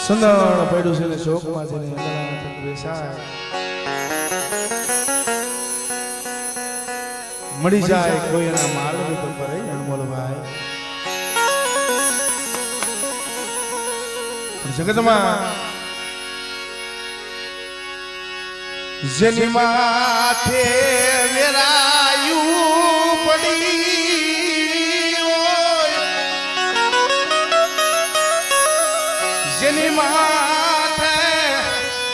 સંદણ પડ્યું છે ને શોકમાં છે ને બેસાય મળી જાય કોઈ એના માર્ગ તો કરે અણમોલભાઈ જગતમાં જેની માથે વેરાયું પડી જેની માથે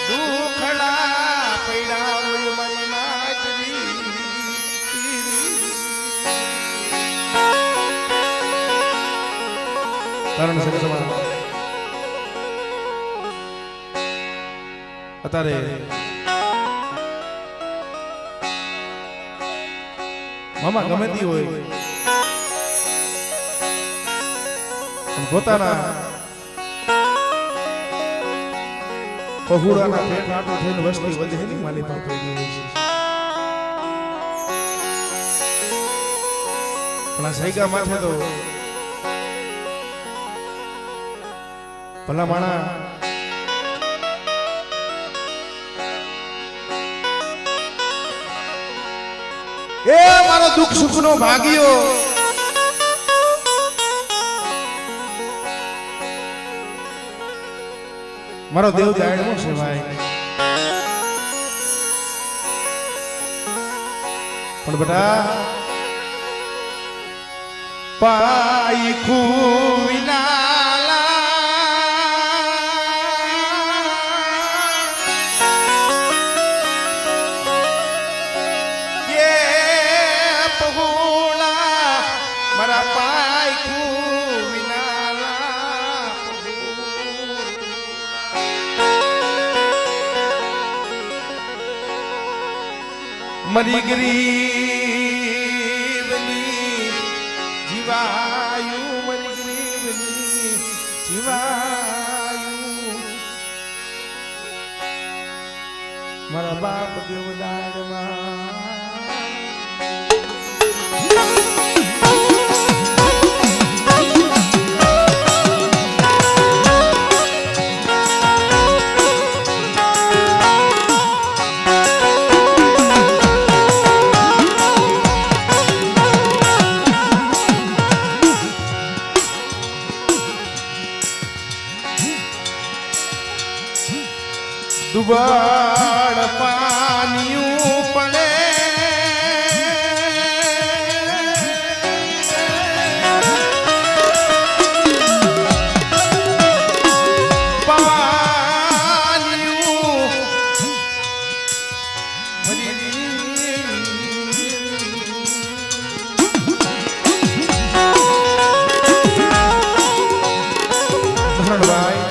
દુખડા પૈડા હોય મારી નાચવી કારણ જગતમાં અત્યારે મામા ગમે તે હોય પોતાના પહોળાના પેટ આટો થઈને વસ્તી વધે ની માલી પર થઈ ગઈ છે પણ આ સાયકા માથે તો ભલા માણા એ મારો દુઃખ સુખ નો ભાગ્યો મારો દેવ જાણવો છે ભાઈ પણ બેટા પાઈ ખૂવિનાલા મારા પાય ખૂવિનાલા મરી ગરીબની જીવાયું મરી ગરીબની જીવાયું મારા બાપ દેવદારમાં દુબાળ પાનિયું પડે પાનિયું ભાઈ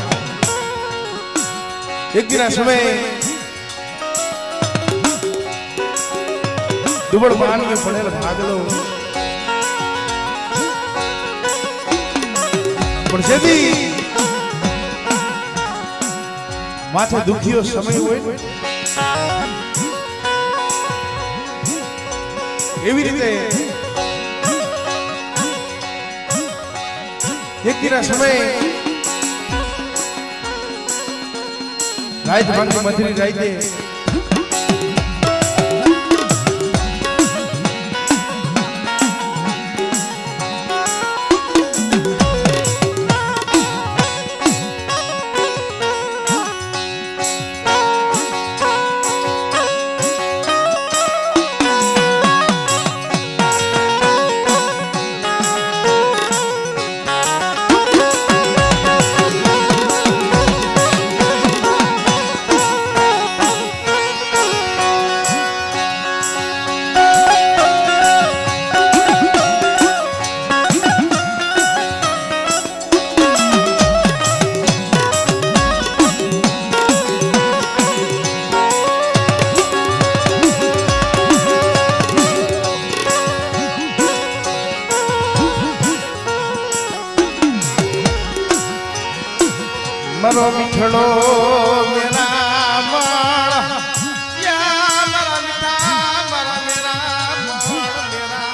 એક દિના સમય દુબળ પાણી પડેલ ભાગલો પણ જેથી માથે દુખીઓ સમય હોય એવી રીતે એક દિના સમય રાત ભાંગી મધરી રાતે મારો મીઠડો મેરા માળ યા મારા મીઠા મારા મેરા માળ મેરા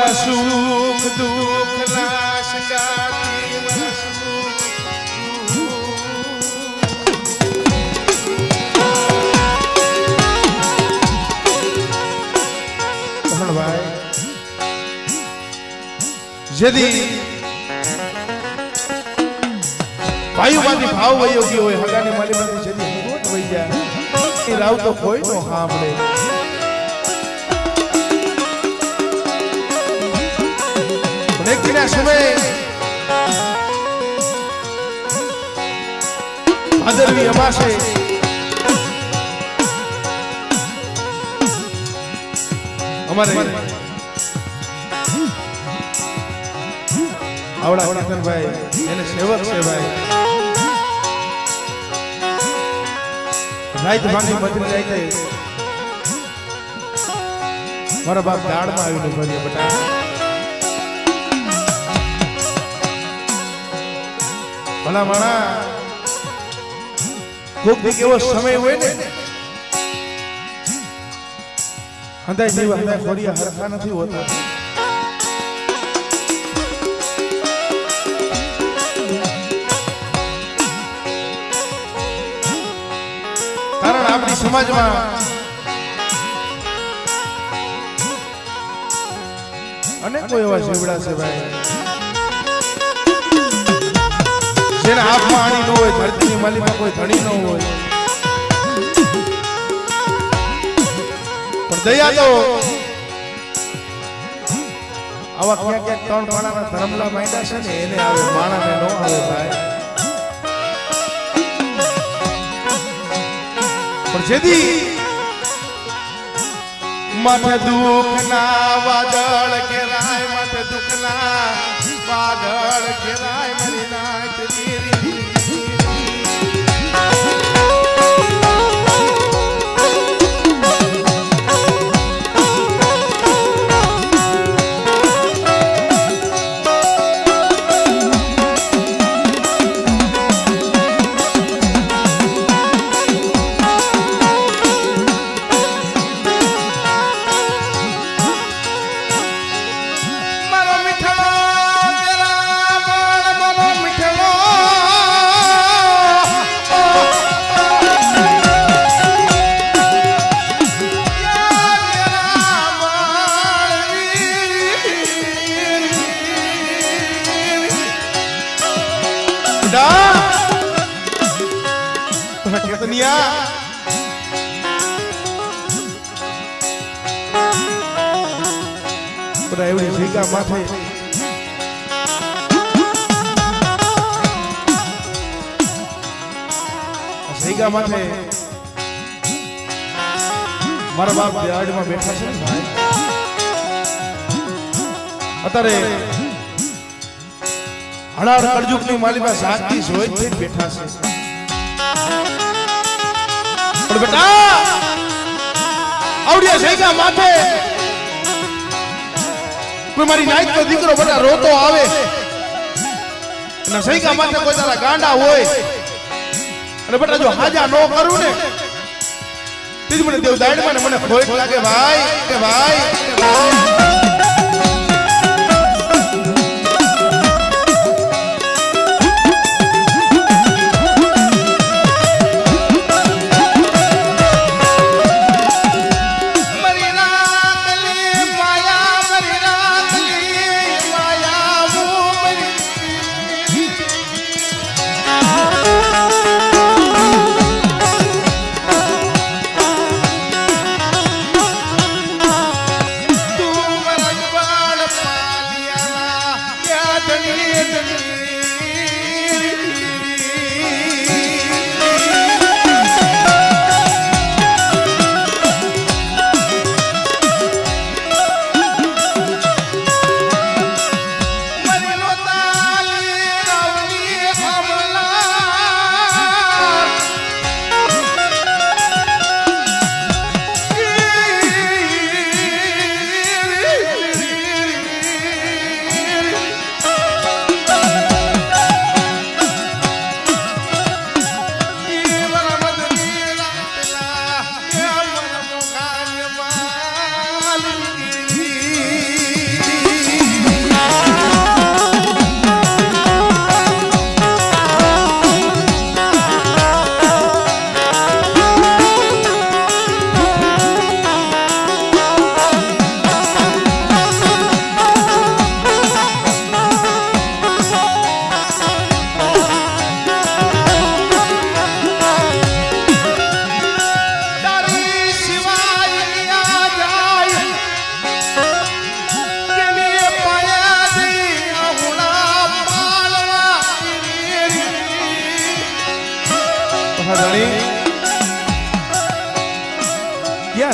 મારા સુખ દુઃખ ના સંગાતી મારા સુખ ભાઈ જેથી ભાઈઓમાંથી ભાવ વયો ગયો હોય હગાની માલીમાંથી જેથી હગવટ વહી જાય એ રાવ તો કોઈ નો સાંભળે પણ એક દિના સમયે ભાદરવી અમાસે અમારે આવડા કિશનભાઈ એને સેવક છે ભાઈ રાત ભાંગી મધરી રાતે મારા બાપ દાળમાં આવીને ભર્યો બટા ભલા માણા કોક દીક એવો સમય હોય ને હંધાઈ જીવ હંધાઈ ખોડિયા હરખા નથી હોતા કારણ આપણી સમાજમાં અનેકો એવા જીવડા છે ભાઈ જેના હાથમાં આણી ન હોય ધરતીની માલીમાં કોઈ ધણી ન હોય પણ દયા તો આવા ક્યાંક ક્યાંક ત્રણ માણાના ધરમલા માંડ્યા છે ને એને આવે માણાને ન આવે ભાઈ પણ જેથી માથે દુઃખના વાદળ ઘેરાય માથે દુઃખના વાદળ ઘેરાય મારી નાચ તેરી એવડી ભેગા માથે ભેગા માથે મારા બાપ બિહાડમાં બેઠા છે ને ભાઈ અત્યારે હળાર કળજુગની માલીમાં સાચી સોય થઈ બેઠા છે પણ બેટા આવડિયા ભેગા માથે મારી નાઈટ નો દીકરો બધા રોતો આવે અને સૈકા માથે કોઈ તારા ગાંડા હોય અને બેટા જો હાજા નો કરું ને તેજ મને દેવ દાડમાં ને મને ખોટ લાગે ભાઈ કે ભાઈ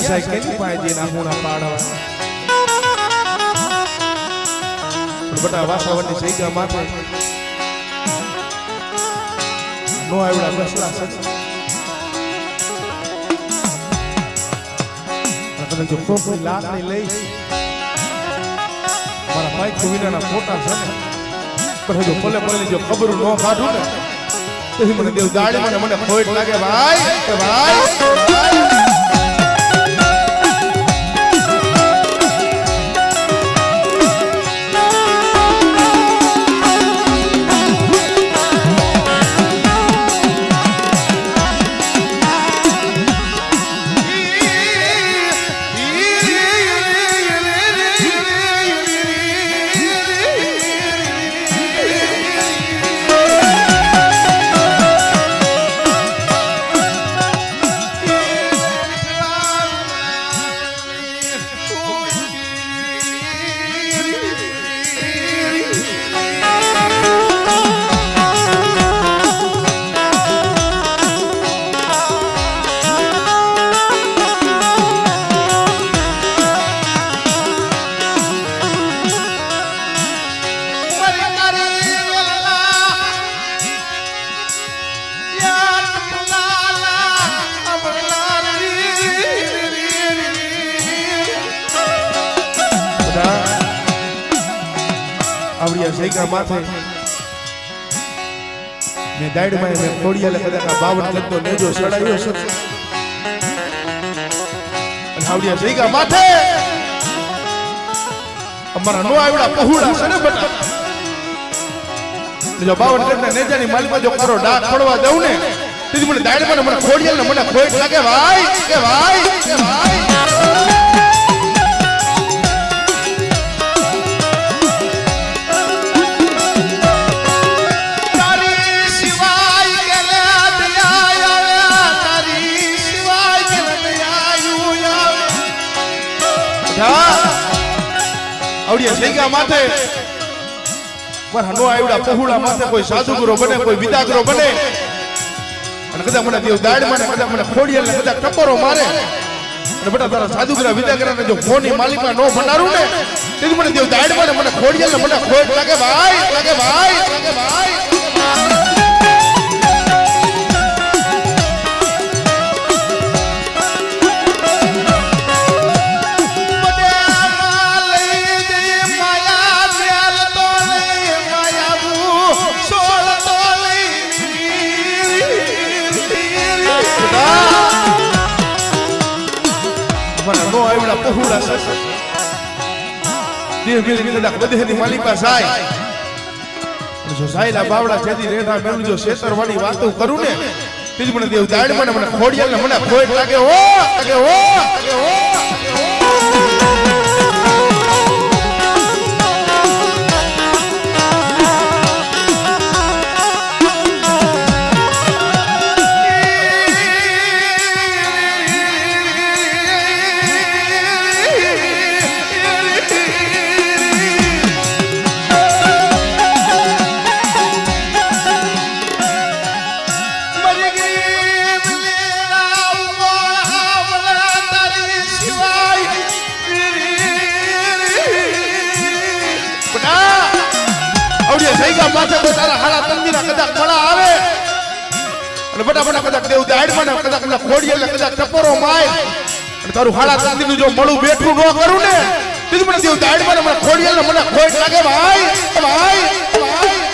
સાહેબ કેની પાસે ના હુણા પાડવા બટા વાસાવરની સૈગા માથે નો આવડા બસલા સચ આપણે જો કોઈ લાકડી લઈ મારા ભાઈ કુવિનાના ફોટા છે ને પણ જો પલે પલે જો ખબર નો કાઢું ને તો મને દેવ દાડી મને ખોટ લાગે ભાઈ કે ભાઈ આવડિયા સૈગા માથે મે દાડ માં મે ખોડિયાલે કદાકા 52 લગતો નેજો સડાયો છે અને આવડિયા સૈગા માથે અમારા નો આવડા પહોળા છે ને બટા જો 52 લગના નેજાની માલિકા જો કરો ડાક પડવા દઉં ને તેથી મને દાડ માં મને ખોડિયાલે મને ખોટ લાગે ભાઈ કે ભાઈ કે ભાઈ આવડિયા સૈગા માથે પર હનો આવડા પહોળા માથે કોઈ સાધુગુરો બને કોઈ વિદાગરો બને અને કદા મને દેવ દાડ મને કદા મને ખોડિયાલે કદા ટપરો મારે અને બટા તારા સાધુગરા વિદાગરાને જો મોની માલિકા નો ભંડારું ને તેથી મને દેવ દાડ મને ખોડિયાલે મને ખોટ લાગે ભાઈ લાગે ભાઈ લાગે ભાઈ નો આવડા પહોળા છે દેવ મિલની કદા બધેની માલિકા સાય જો સાયલા બાવડા જેદી રેઠા મેલું જો શેતરવાળી વાતો કરું ને તેથી મને દેવ દાડ મને ખોડિયાલે મને ખોટ લાગે હો લાગે હો લાગે હો સૈગા માથે તો તારા હાલા તંદીરા કદાચ કળા આવે અને બટા બટા કદાચ દેવ દાડ મને કદાચ ખોડિયાલે કદાચ ટપરો માય અને તારું હાલા તંદીનું જો મળું બેઠું ન કરું ને તેથી મને દેવ દાડ મને ખોડિયાલે મને ખોટ લાગે ભાઈ ભાઈ ભાઈ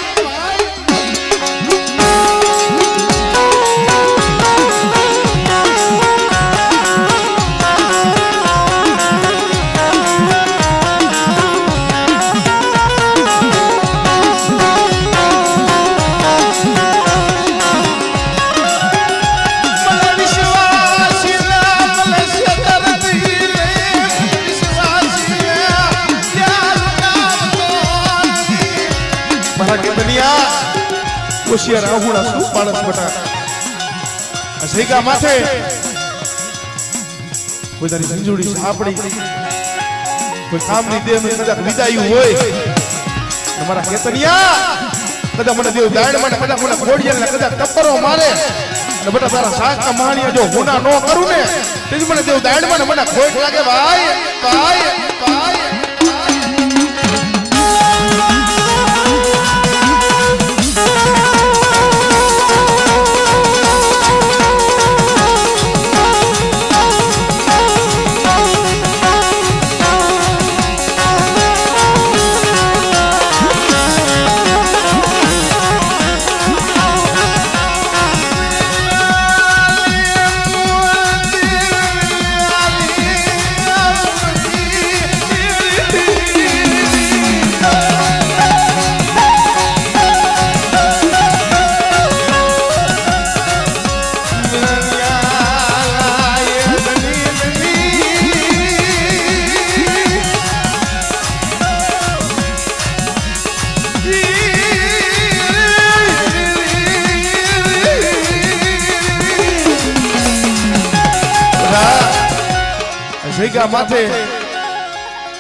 હોશિયાર આહુડા શું પાડસ બટા સૈગા માથે કોઈ તારી સંજોડી સાપડી કોઈ કામની દેહ મેં કદાચ વિદાયું હોય તમારા કેતનિયા કદાચ મને દેવ દાડ મને કદાચ મને ખોડિયાલે કદાચ ટપરો મારે ને બેટા તારા સાસ કમાણીયા જો ગુના નો કરું ને તેજ મને દેવ દાડમાં મને ખોટ લાગે ભાઈ ભાઈ ભાઈ માથે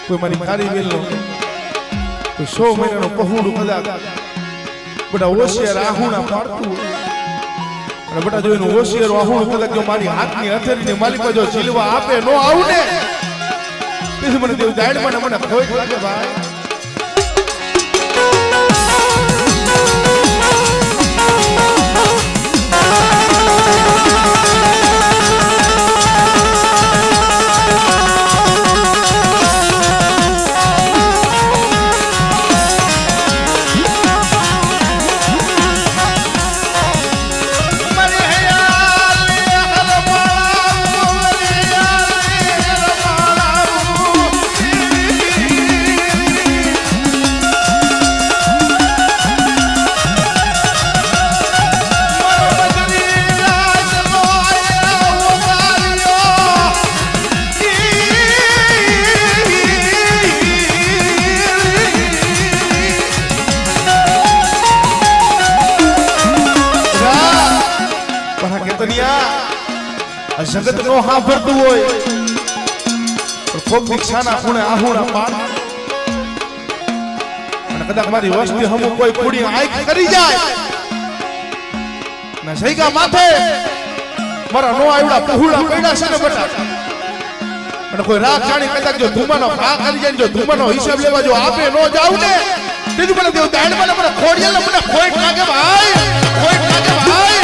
કોઈ મારી ખારી વેલો કોઈ 100 મહિનાનો પહુડું કદાચ બડા હોશિયાર આહુણા પાડતું અને બટા જો એનું હોશિયાર આહુણું કદાચ જો મારી હાથની હથેળીને માલિક જો જીલવા આપે નો આવું ને તેથી મને દેવ દાડમાં મને ખોટ લાગે ભાઈ જગત નો સાંભળતું હોય પણ ખૂબ દીક્ષાના ખૂણે આહુણા પાડ અને કદાચ મારી વસ્તી હમુ કોઈ પૂડી આંખ કરી જાય ના સૈગા માથે મારા નો આવડા પહુડા પડ્યા છે ને બટા અને કોઈ રાત જાણી કદાચ જો ધુમાનો ભા કરી જાય જો ધુમાનો હિસાબ લેવા જો આપે નો જાવ ને તેથી મને દેવ દાડમાં મને ખોડિયાને મને ખોટ લાગે ભાઈ ખોટ લાગે ભાઈ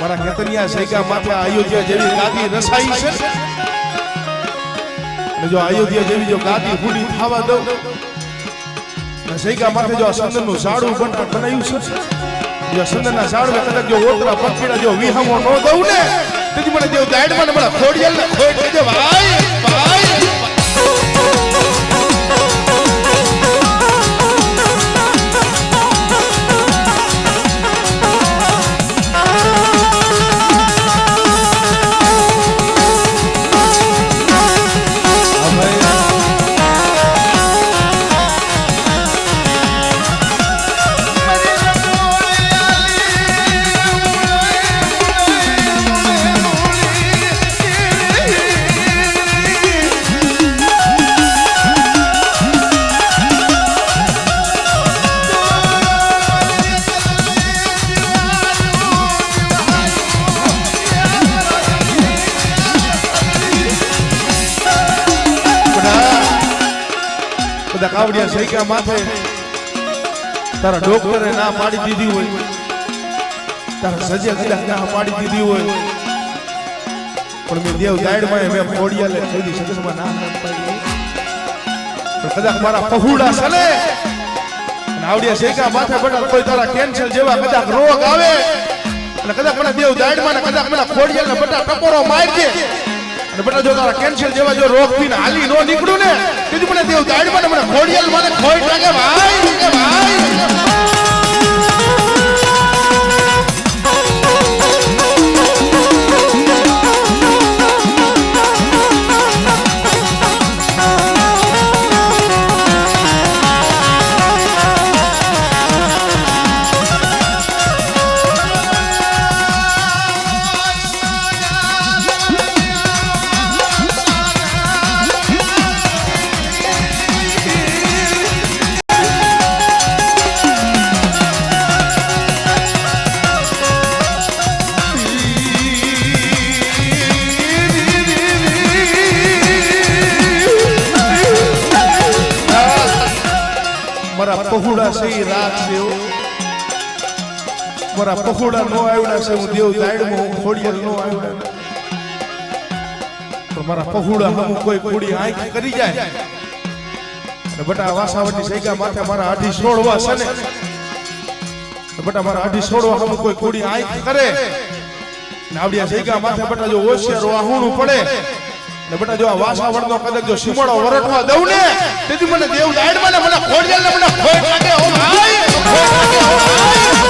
મારા ખેતરિયા સૈગા માથે અયોધ્યા જેવી ગાદી રસાઈ છે અને જો અયોધ્યા જેવી જો ગાદી ફૂડી થવા દઉં અને સૈગા માથે જો સંદનનું ઝાડું બનાવ્યું છે જો સંદનના ઝાડવે કદાચ જો ઓતરા પક્ષીના જો વિહામો ન દઉં ને તેથી મને દેવ દાડમાં મને ખોડિયાલ ને ખોટ દેજે ભાઈ ભાઈ આવડિયા સૈકા માથે તારા ડોક્ટરે ના પાડી દીધી હોય, તારા સજે કદાચ ના પાડી દીધી હોય, પણ મેં દેવ દાયડમાં મેં ખોડિયાલે ખોદી સગસમાં ના પાડી, પણ કદાચ મારા પહુડા સલે અને આવડિયા સૈકા માથે બેટા કોઈ તારા કેન્સર જેવા કદાચ રોગ આવે અને કદાચ મને દેવ દાયડમાં કદાચ મને ખોડિયાલે બેટા ટકોરો મારી દે અને બેટા જો તારા કેન્સર જેવા જો રોગ થી હાલી નો નીકળું ને તેથી મને દેવ દાયડમાં મને ખોડિયાલ મને ખોઈ લાગે ભાઈ કે ભાઈ પહુડા સહી રાત દેવ મારા પહુડા નો આવડા છે હું દેવ દાયડમાં હું ખોડિયાલ નો આવડા તો મારા પહુડા હમ કોઈ કુડી આંખ કરી જાય અને બટા વાસાવટી સૈકા માથે મારા આઢી છોડવા છે ને બટા મારા આઢી છોડવા હમ કોઈ કુડી આંખ કરે ને આવડિયા સૈકા માથે બટા જો હોશિયાર વાહુણું પડે ને બેટા જો આ વાસાવડનો કદાચ જો સીમડો વરટવા દઉં ને તેથી મને દેવ દાયડમાં ને મને ખોડિયાલ ને મને ખોટ લાગે ઓ ભાઈ ખોટ લાગે ઓ ભાઈ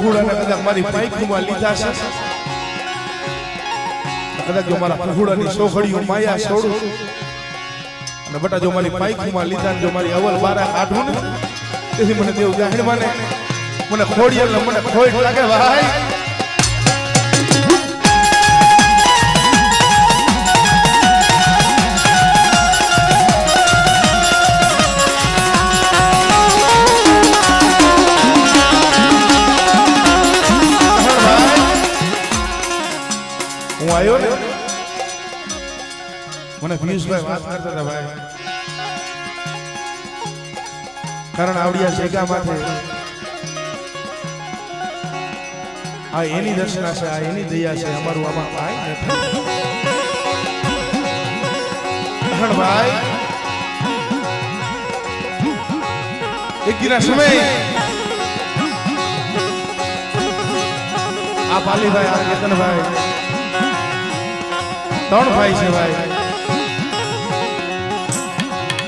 પહુડાને કદાચ મારી પાઈખુમાં લીધા છે કદાચ જો મારા પહુડાની સોખડીઓ માયા છોડું અને બટા જો મારી પાઈખુમાં લીધા જો મારી અવલ બારા કાઢું ને તેથી મને દેવ જાહેરમાં ને મને ખોડિયાલ ને મને ખોટ લાગે ભાઈ આવ્યો ને મને પિયુષભાઈ વાત કરતા હતા ભાઈ કારણ આવડિયા સૈકા માથે આ એની દર્શના છે આ એની દયા છે અમારું આમાં કાંઈ નથી ભાઈ એક દિના સમય આ પાલીભાઈ આ કેતનભાઈ ત્રણ ભાઈ છે ભાઈ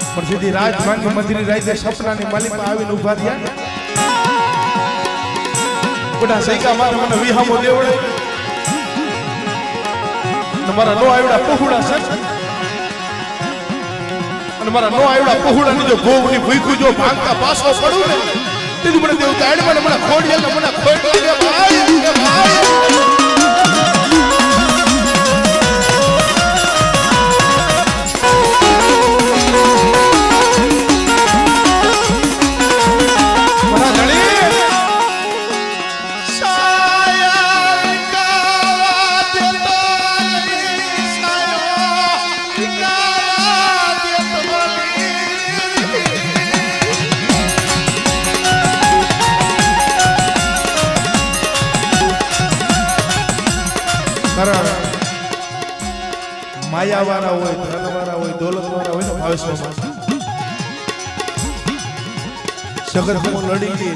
પણ સીધી રાજમાનની મંદિરની રાતે સપનાની માલિકમાં આવીને ઉભા થયા બધા સૈકા મારે મને વિહામો દેવડે મારા નો આવડા પહુડા છે અને મારા નો આવડા પહુડાની જો ભોગની ભૂખું જો ભાંગતા પાછો પડું ને તેથી મને દેવ દાયડમાં મને ખોડિયાલ મને ખોટ લાગે ભાઈ માયાવાળા હોય ધનવાળા હોય દોલતવાળા હોય ને ભાવેશમાં જગત હું લડી ગઈ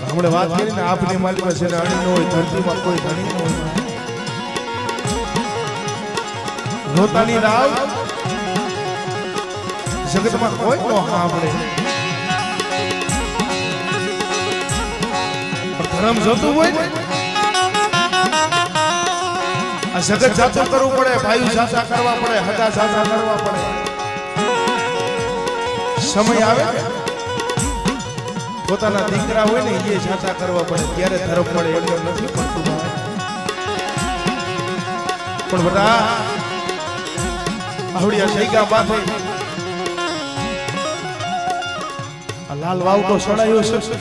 હમણે વાત કરી ને આપની માલિકમાં છે ને અણી ન હોય ધરતીમાં કોઈ ધણી ન હોય રોતાની રાવ જગતમાં કોઈ નો સાંભળે ધર્મ જોતું હોય ને આ જગત જાતું કરવું પડે, ભાઈ સાસા કરવા પડે, હદા સાસા કરવા પડે. સમય આવે પોતાના દીકરા હોય ને એ સાસા કરવા પડે ત્યારે ધર્મ પડે, એમ નથી પડતું. પણ બધા આવડિયા સૈગા બાથે લાલ વાવટો સડાયો છે.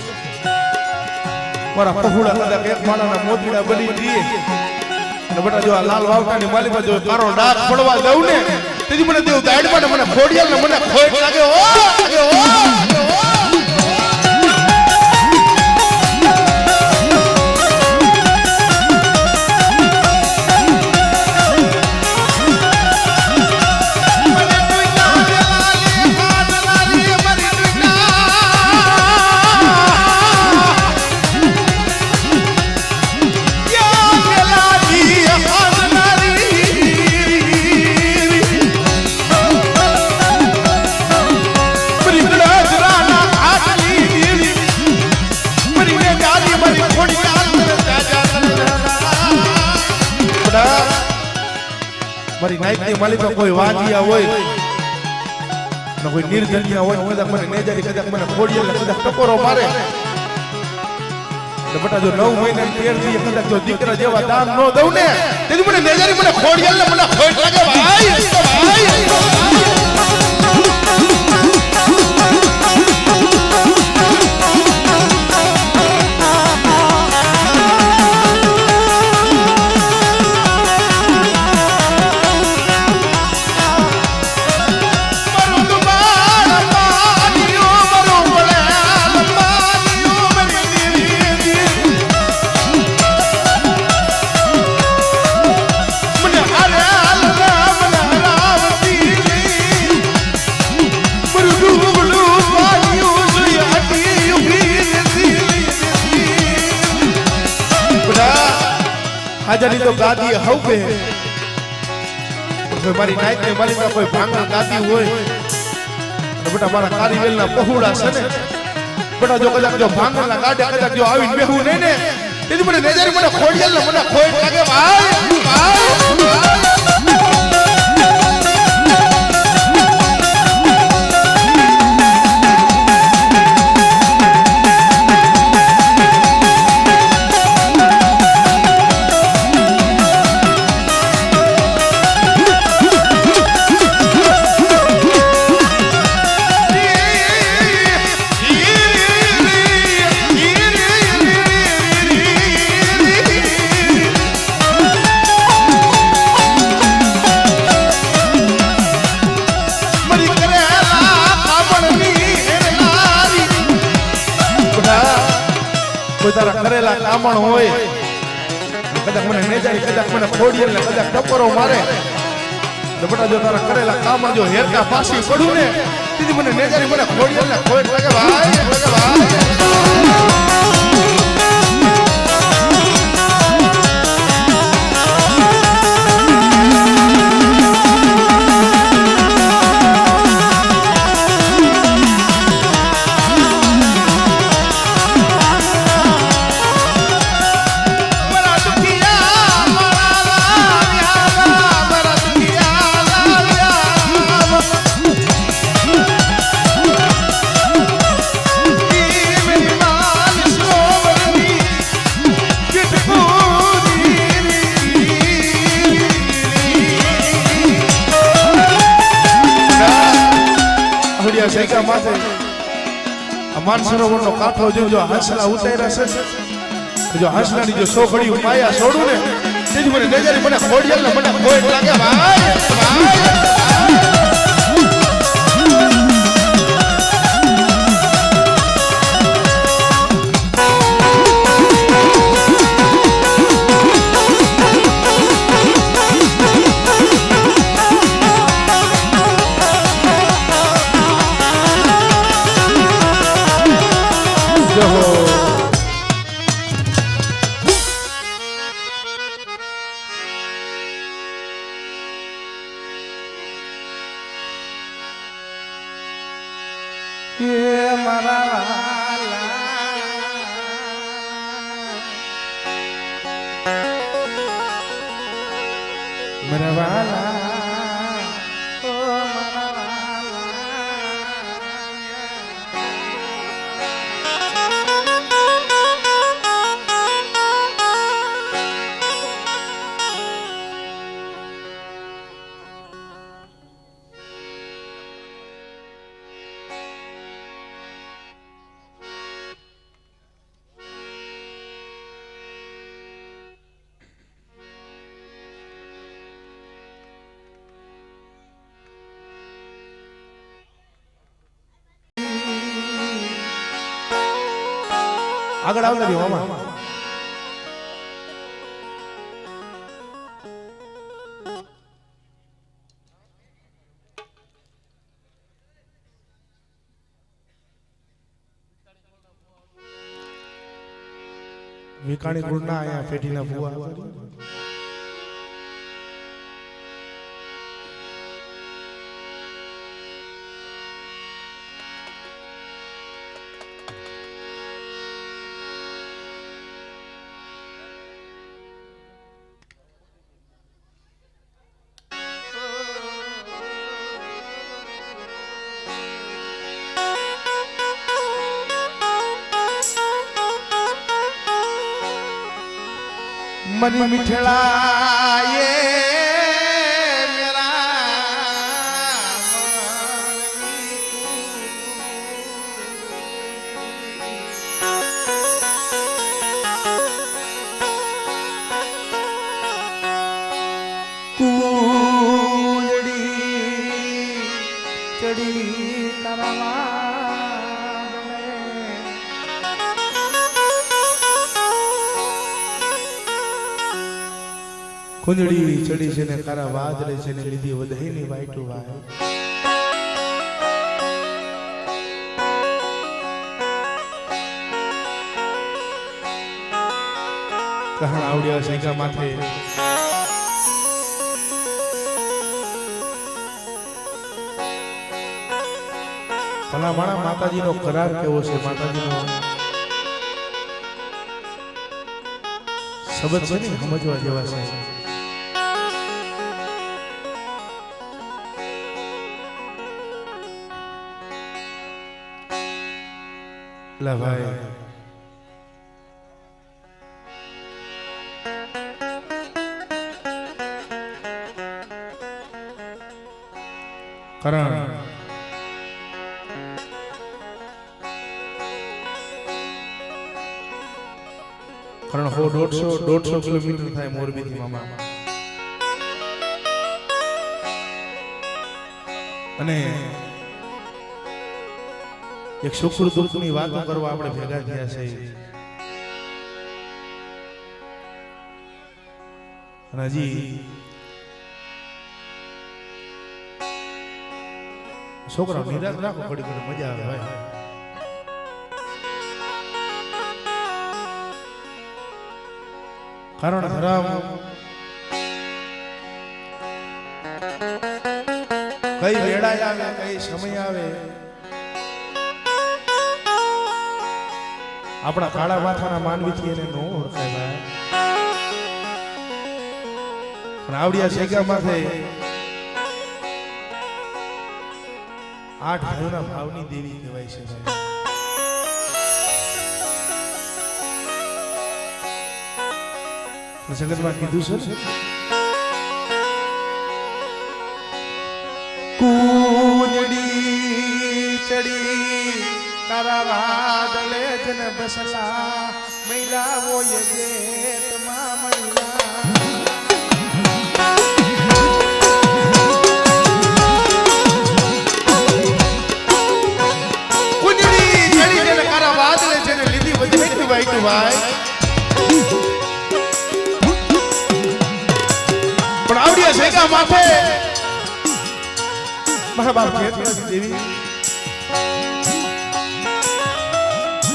મારા પફુડા કદાચ એક માળાના મોતીડા બની જઈએ અને બેટા જો આ લાલ વાવટાની માલીમાં જો કારો ડાક પડવા દઉં ને તેથી મને દેવ દાડ માટે મને ખોડિયાલ ને મને ખોટ લાગે. ઓ મારી નાઈટની માલિકમાં કોઈ વાજિયા હોય ને કોઈ નિર્ધનિયા હોય કદાચ મને નેજારી કદાચ મને ખોડિયાલ કદાચ ટકોરો મારે ને બટા જો 9 મહિના તેર થી કદાચ જો દીકરા જેવા દાન ન દઉં ને તેથી મને નેજારી મને ખોડિયાલ ને મને ખોટ લાગે ભાઈ. હાજરી તો ગાદી હઉકે મારી નાઈટ ને માલિકા કોઈ ભાંગા ગાદી હોય અને બેટા મારા કારીવેલના પહોળા છે ને બેટા જો કદાચ જો ભાંગલા ગાડે કદાચ જો આવીને બેહું નહીં ને તેથી મને નેજારી મને ખોડિયાલ ને મને ખોટ લાગે ભાઈ. તારા કરેલા કામણ હોય કદાચ મને નેજારી કદાચ મને ખોડિયાલ ને કદાચ ટકોરો મારે તો બેટા જો તારા કરેલા કામણ જો હેરકા પાછી પડું ને તેથી મને નેજારી મને ખોડિયાલ ને ખોટ લાગે ભાઈ. સૈકા માથે માનસરોવરનો કાંઠો જો હાંસલા ઉતાર્યા છે જો હાંસલાની જો સોખડી માયા છોડું ને તેથી મને નજરે મને ખોડિયાલ ને મને ખોટ લાગે ભાઈ. મારા વાલા આગળ આવતા રહ્યો મામા વિકાણી ગુણના આયા પેટીના ભુવા मन मिठड़ा ये मेरा कूड़ी चढ़ी तरवा कुंजड़ी चढ़ी છે ને તારા વાદળે છે ને લીધી વધઈની વાઈટું વાય કહણ આવડ્યા શેકા માથે ભલા માણા માતાજીનો કરાર કેવો છે માતાજીનો શબ્દ છે ને સમજવા જેવા છે ला भाई करण करण हो 150 किलोमीटर થાય મોરબી થી મામા અને એક સુખ દુઃખની વાતો કરવા આપણે ભેગા થયા છે અને હજી છોકરા નિરાશ રાખો ઘડી ઘડી મજા આવે ભાઈ કારણ ધરામ કઈ વેળા આવે કઈ સમય આવે આપણા કાળા માથાના માનવીથી એને નો ઓળખાય ભાઈ પણ આવડિયા શેગા માથે 8 ભાઈઓના ભાવની દેવી કહેવાય છે ભાઈ સંગતમાં કીધું છે કૂંજડી ચડી તારા વાદળે જન બસલા મૈલા વો ये गेट માં મૈલા કુંજડી ચડી જન તારા વાદળે જન લીધી વધે ભાઈ ભાઈ પણ આવડિયા શેકા માથે મારા બાપ ખેતરાજી દેવી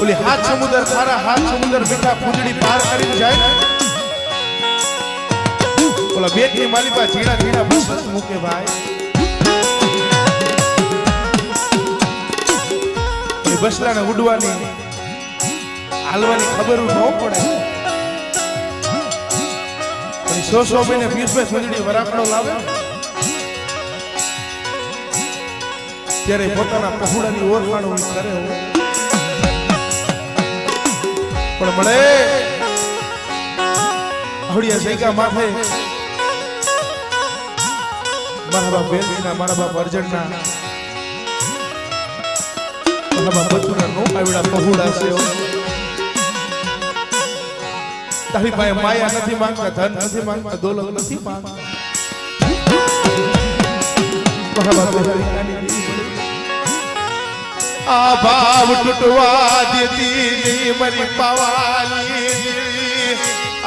ઓલી હાથ સમુદ્ર ખારા હાથ સમુદ્ર બેટા કુંજડી પાર કરી જાય ઓલા બેટની માલિકા ઝીણા ઝીણા બસ મૂકે ભાઈ એ બસલાને ઉડવાની હાલવાની ખબર ન પડે 100 મહિને 20 સુંદડી વરાકડો લાવે ત્યારે પોતાના પહોળાની ઓળખાણો કરે પણ મળે હળિયા સૈકા માથે મારા બાપ બેલજીના મારા બાપ અર્જણના મારા બાપ બચુના નો આવડા પહોળા છે તારી પાસે માયા નથી માંગતા ધન નથી માંગતા દોલત નથી માંગતા આ ભાવ તૂટવા દેતી નહીં મારી પાવાની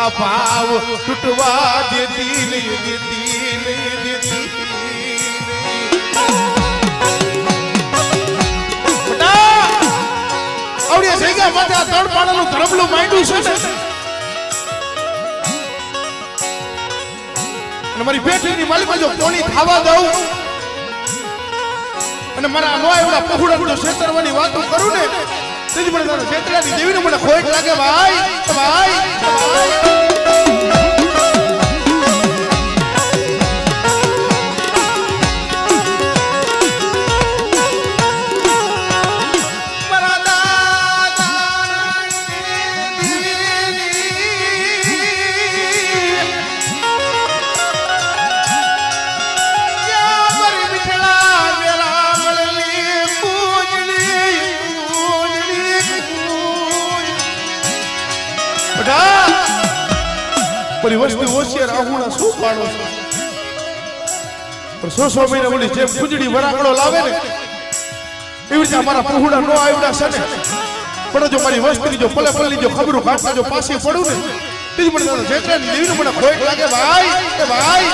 આ ભાવ તૂટવા દેતી નહીં દેતી આવડિયા સૈગા માટે આ ત્રણ પાડાનું ધરમલું માંડ્યું છે ને અને મારી પેટીની માલિકા જો કોની ખાવા દઉં અને મારા નો એવડા પહોળાનો છેતરવાની વાતો કરું ને તેજ મને તારા છેતરાની દેવીને મને ખોટ લાગે ભાઈ ભાઈ વસ્તી હોશિયાર આહુણા શું પાડો છો પણ 100 મહિના બોલી જેમ ખુજડી વરાકડો લાવે ને એવી રીતે અમારા પહોળા નો આવડા છે ને પણ જો મારી વસ્તીની જો પલે પલ્લી જો ખબરું કાઢતા જો પાછી પડું ને તેજ મને દાદા જેટલાની દેવીને મને ખોટ લાગે ભાઈ એ ભાઈ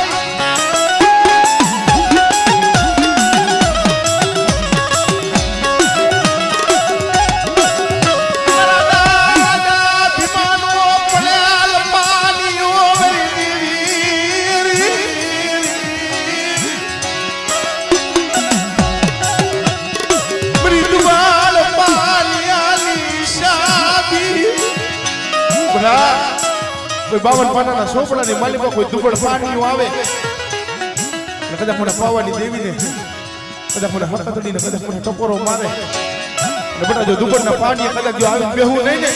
કોઈ 52 પાનાના સોપડાની માલિકા કોઈ દુબળ પાણીઓ આવે અને કદાચ મને પાવાની દેવીને કદાચ મને હકતડીને કદાચ મને ટપોરો મારે અને બેટા જો દુબળના પાણી કદાચ જો આવી બેહું નહીં ને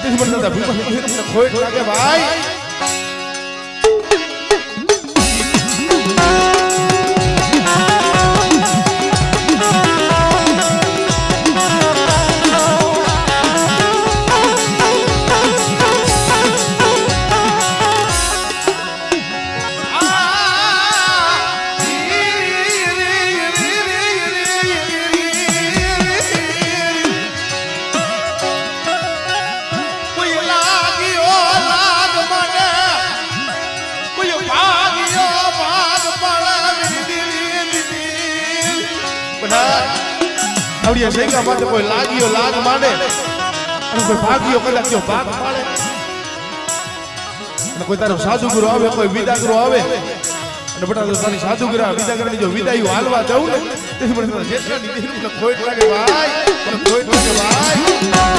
તેથી મને દાદા ભીમા ખોટ લાગે ભાઈ આવડિયા સૈગા માટે કોઈ લાગ્યો લાગ માંડે અને કોઈ ભાગ્યો કદાચ જો ભાગ પાડે અને કોઈ તારો સાધુગુરુ આવે કોઈ વિદાગુરુ આવે અને બટા તો તારી સાધુગુરુ વિદાગરાની જો વિદાયું હાલવા જાઉં ને તેથી મને જેટલાની દેવીને ખોટ લાગે ભાઈ મને ખોટ લાગે ભાઈ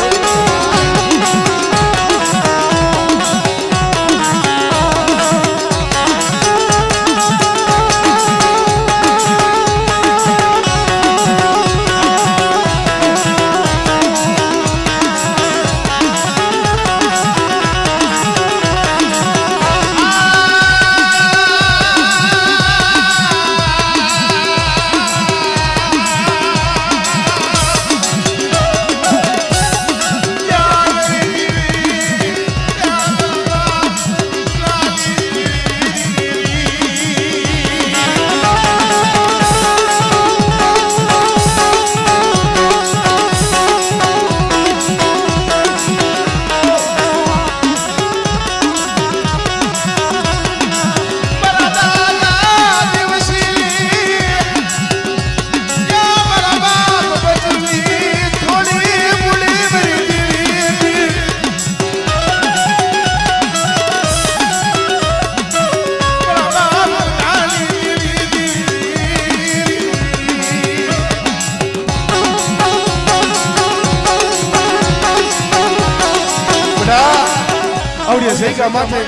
આવડિયા સૈગા માથે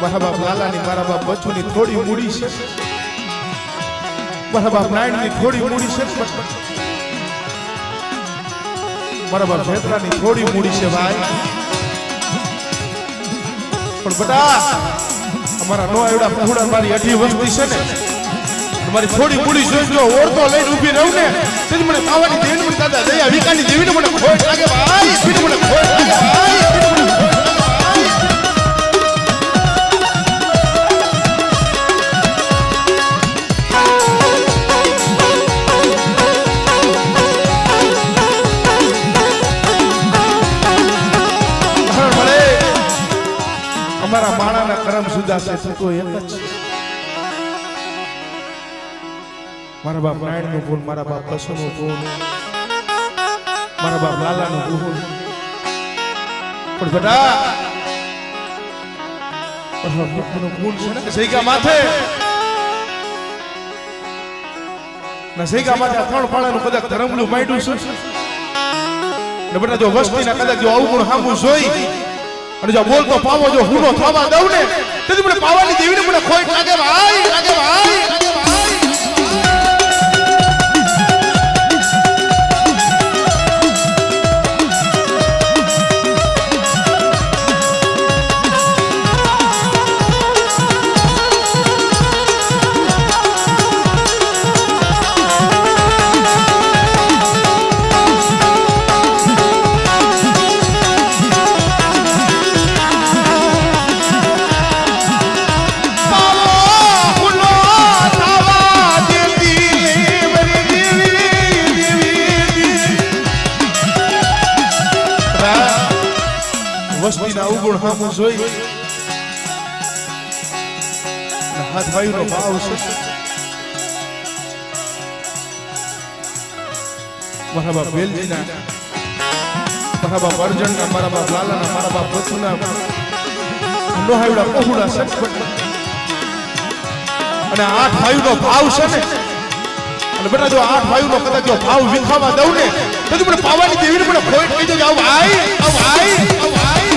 મારા બાપ લાલાની મારા બાપ બચુની થોડી મૂડી છે, મારા બાપ નાયણની થોડી મૂડી છે, મારા બાપ ભેતરાની થોડી મૂડી છે ભાઈ. પણ બટા અમારા નો એવડા પહોળા મારી 18 વસ્તી છે ને, મારી થોડી મૂડી જોઈજો ઓરતો લઈને ઊભી રહું ને તેજ મને પાવાની દેવીને મને દાદા દયા વિકાની દેવીને મને ખોટ લાગે ભાઈ, મને ખોટ લાગે ભાઈ. અમારા માણાના કરમ સુધા છે તો એક જ મારા બાપ નાયણનું ફૂલ, મારા બાપ બસુનું ફૂલ, મારા બાપ લાલાનું ફૂલ. પણ બેટા ફૂલ છે ને સૈકા માથે ના સૈકા માથે 3 પાણાનું કદાચ ધરમલું માંડ્યું છે ને બેટા જો વસ્તીના કદાચ જો અવગુણ સામું જોઈ અને જો બોલતો પાવો જો હુનો થવા દઉં ને તેથી મને પાવાની દેવીને મને ખોટ લાગે ભાઈ, લાગે ભાઈ. વસ્તીના અવગુણ સામું જોઈ હાથ ભાઈનો ભાવ છે. મારા બાપ વેલજીના, મારા બાપ અર્જણના, મારા બાપ લાલાના, મારા બાપ બચુના લોહાવડા પહોળા છે અને 8 ભાઈનો ભાવ છે ને. અને બેટા જો 8 ભાઈનો કદાચ જો ભાવ વિખાવા દઉં ને તો મને પાવાની દેવીને મને ખોટ કહી દેજો આવ ભાઈ, આવ ભાઈ, આવ ભાઈ.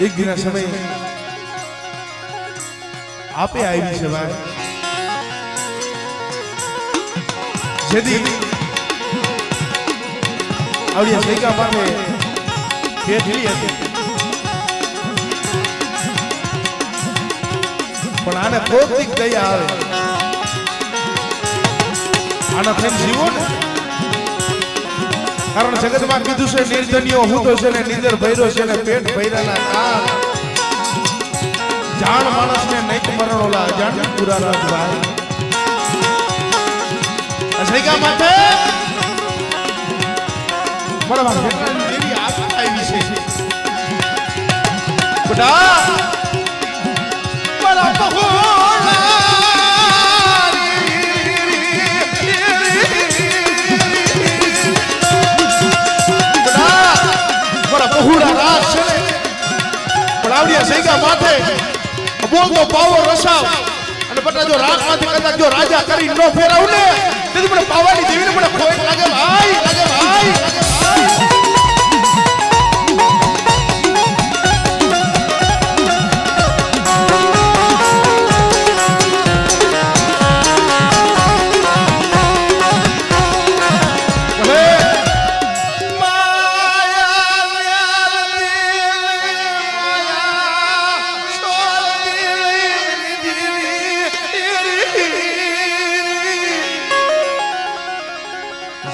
એક દિના સમય આપે આવી છે ભાઈ, જેથી આવડિયા સૈકા માથે બેઠી હતી પણ આને ભૌતિક દયા આવે આના થઈને જીવો ને. કારણ જગતમાં કીધું છે નિર્ધનીઓ હૂતો છે ને નિંદર ભૈરો છે ને પેટ ભૈરાના કાન જાણ માણસને નૈક મરણ ઓલા અજાણ પૂરા રાત ભાઈ. સૈકા માથે બરાબર દેવી આવી છે બડા બરા બહુડા રાત છે ને પણ આવડિયા સૈકા માથે બોલતો પાવો રસાવ અને બટા જો રાતમાંથી કદાચ જો રાજા કરી નો ફેરાવ ને તેથી મને પાવાની દેવીને મને ખોટ લાગે ભાઈ, લાગે ભાઈ, લાગે ભાઈ.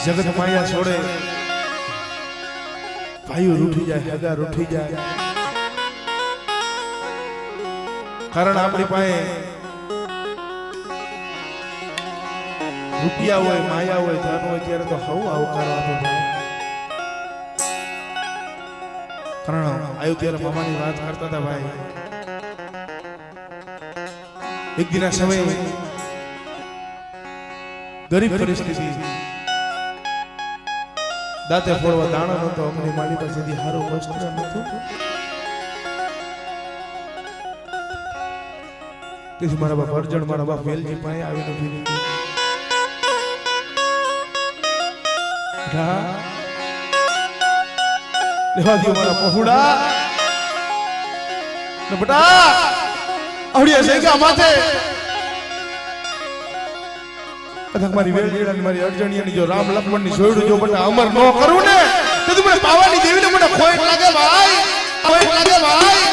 જગત માયા છોડે ભાઈઓ રૂઠી જાય, હગા રૂઠી જાય. કારણ આપણી પાસે રૂપિયા હોય, માયા હોય, ધન હોય ત્યારે તો હવ આવકારો આપે ભાઈ. પણ આયુ ત્યારે મામાની વાત કરતા હતા ભાઈ. એક દિના સમય ગરીબ પરિસ્થિતિ, દાંતે ફોડવા દાણો નતો, અમની માલી પાસેથી હારું વસ્ત્ર નતું. તેથી મારા બાપ અર્જણ મારા બાપ વેલજી પાસે આવીને ફીરી લેવા દો મારા પહોળા ને બટા આવડિયા છે કે માથે કદાચ મારી વેલજી અને મારી અર્જણિયાની જો રામ લક્ષ્મણની સોયડું જો બટા અમર ન કરું ને તો તું મને પાવાની દેવીને મને ખોટ લાગે ભાઈ, ખોટ લાગે ભાઈ.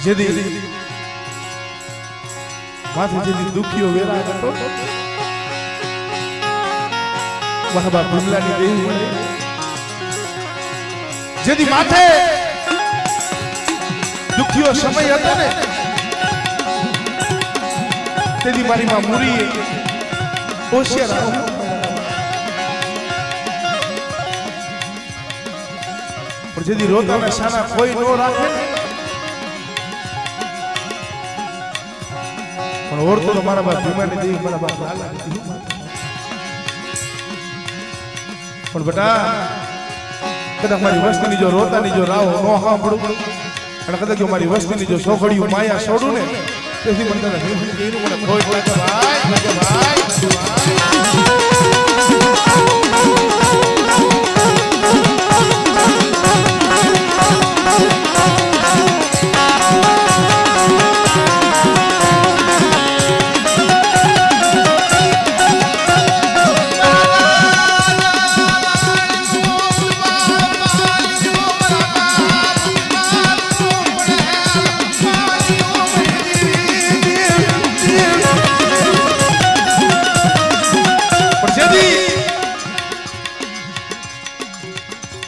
જેદી માથે જેદી દુખીઓ વેરા હતો વહાબા ભૂમલાની દેવી મળે, જેદી માથે દુખીઓ સમય હતો ને તેદી મારી માં મુરીએ હોશિયાર પણ જેદી રોતાના સાના કોઈ નો રાખે ને પણ ઓરતો તો મારા બાપ ભીમાની દેવી મારા બાપ લાલા પણ બેટા કદાચ મારી વસ્તીની જો રોતાની જો રાવ નો સાંભળું અને કદાચ જો મારી વસ્તીની જો સોખડિયું માયા છોડું ને તેથી મને તને એનું મને ખોટ લાગે ભાઈ, લાગે ભાઈ.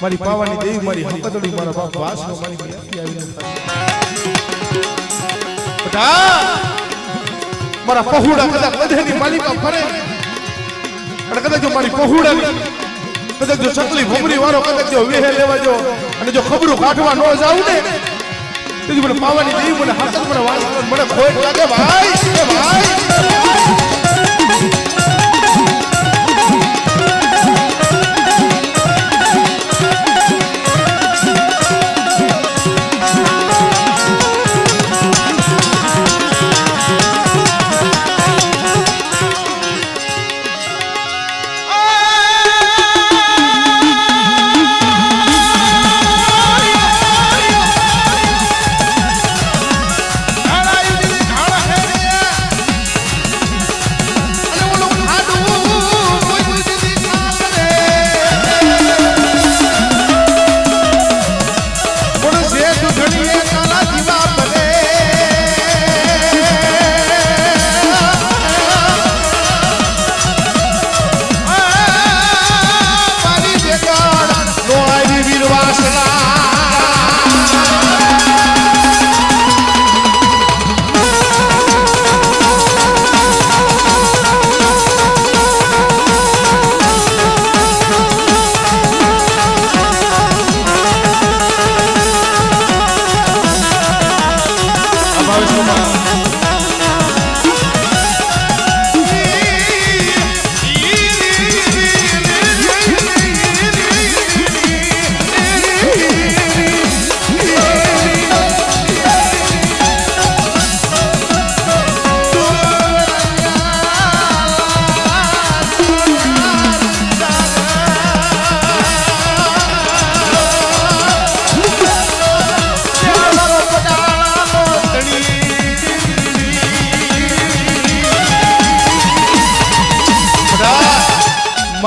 મારી પાવાની દેવી મારી હકતડી મારા બાપ વાસનો મારી મિયાથી આવીને બટા મારા પહોળા કદાચ બધેની માલિકા ફરે અને કદાચ જો મારી પહોળાની કદાચ જો સકલી ભમરી વાળો કદાચ જો વેહે લેવા જો અને જો ખબરું કાઢવા ન જાવ ને તેથી મને પાવાની દેવી મને હકત મને વાસ મને ખોટ લાગે ભાઈ, ભાઈ.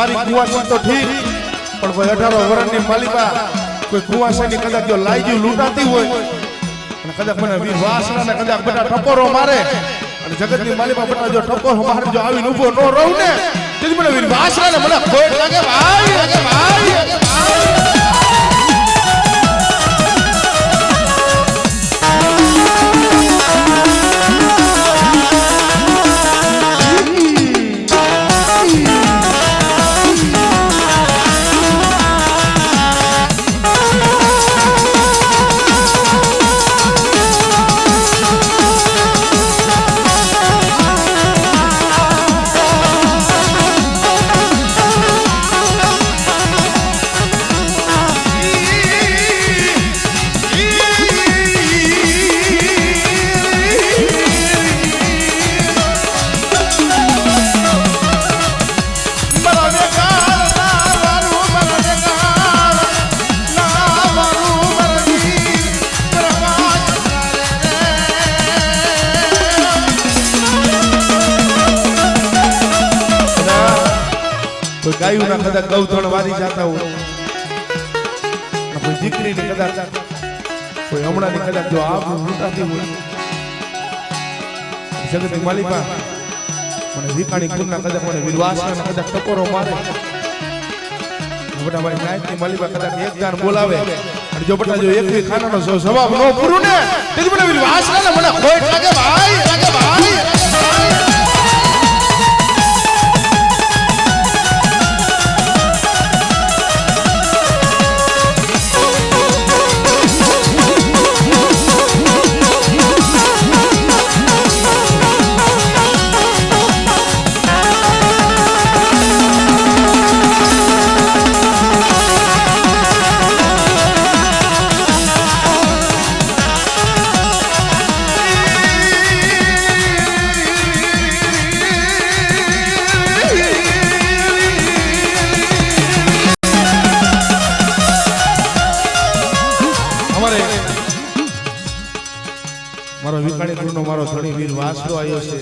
મારી કુવાસી તો ઠીક પણ કોઈ 18 વર્ષની માલિકા કોઈ કુવાસીની કદાચ જો લાઈજી લૂંટાતી હોય અને કદાચ મને વીર વાસણાને કદાચ બધા ટપોરો મારે અને જગતની માલિકા બધા જો ટપોરો મારે જો આવીને ઊભો ન રહું ને તેથી મને વીર વાસણાને મને ખોટ લાગે ભાઈ લાગે ભાઈ ગાયું ના કદાચ ગૌધણ વારી જતા હોય કોઈ દીકરીની કદાચ કોઈ હમણાંની કદાચ જો આપ લૂંટાતી હોય જગતની માલિકા મને વિકાણી કુરના કદાચ મને વિરવાસના કદાચ ટકોરો મારે બટા મારી નાયકની માલિકા કદાચ એક ગાન બોલાવે અને જો બટા જો એકવી ખાનાનો જવાબ ન પૂરું ને તેથી મને વિરવાસના મને ખોટ લાગે ભાઈ લાગે ભાઈ મારો વિકાણી ગુરુનો મારો ધણી વીર વાસડો આવ્યો છે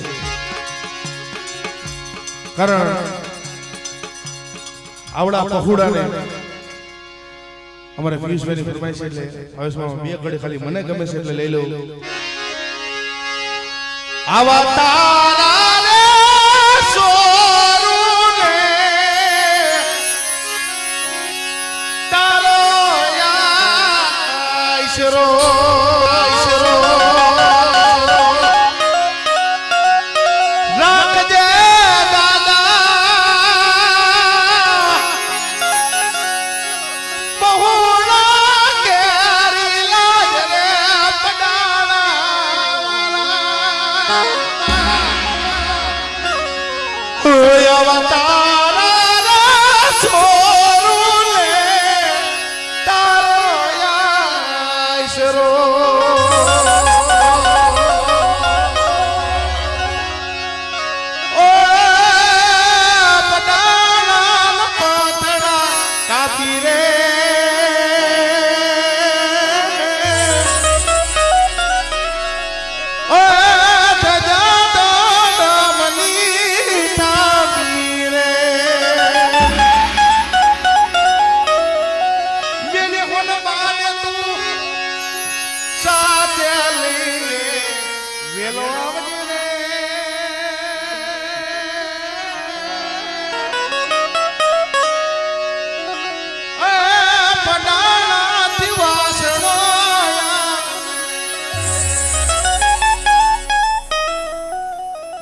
કારણ આવડા પહોડાને અમારે પિયુષભાઈની ફરમાઈશ એટલે હવે બે ઘડી ખાલી મને ગમે છે એટલે લઈ લઉં આવા તારા રે સોરુને તારો ઈશરો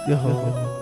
Yo.